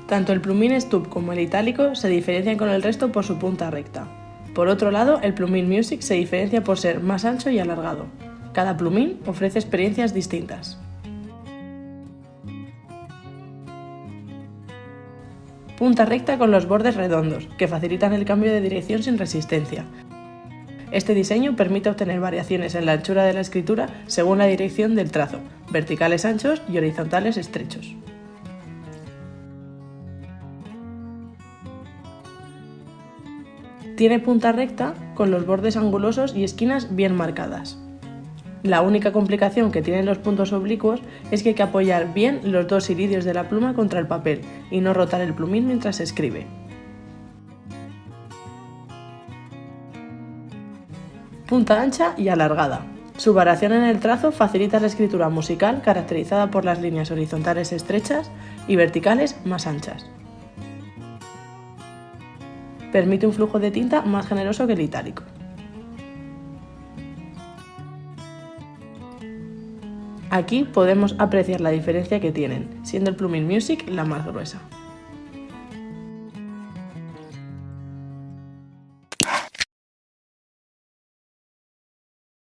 Tanto el plumín Stub como el itálico se diferencian con el resto por su punta recta. Por otro lado, el plumín Music se diferencia por ser más ancho y alargado. Cada plumín ofrece experiencias distintas. Punta recta con los bordes redondos, que facilitan el cambio de dirección sin resistencia. Este diseño permite obtener variaciones en la anchura de la escritura según la dirección del trazo, verticales anchos y horizontales estrechos. Tiene punta recta con los bordes angulosos y esquinas bien marcadas. La única complicación que tienen los puntos oblicuos es que hay que apoyar bien los dos iridios de la pluma contra el papel y no rotar el plumín mientras se escribe. Punta ancha y alargada. Su variación en el trazo facilita la escritura musical caracterizada por las líneas horizontales estrechas y verticales más anchas. Permite un flujo de tinta más generoso que el itálico. Aquí podemos apreciar la diferencia que tienen, siendo el plumín Music la más gruesa.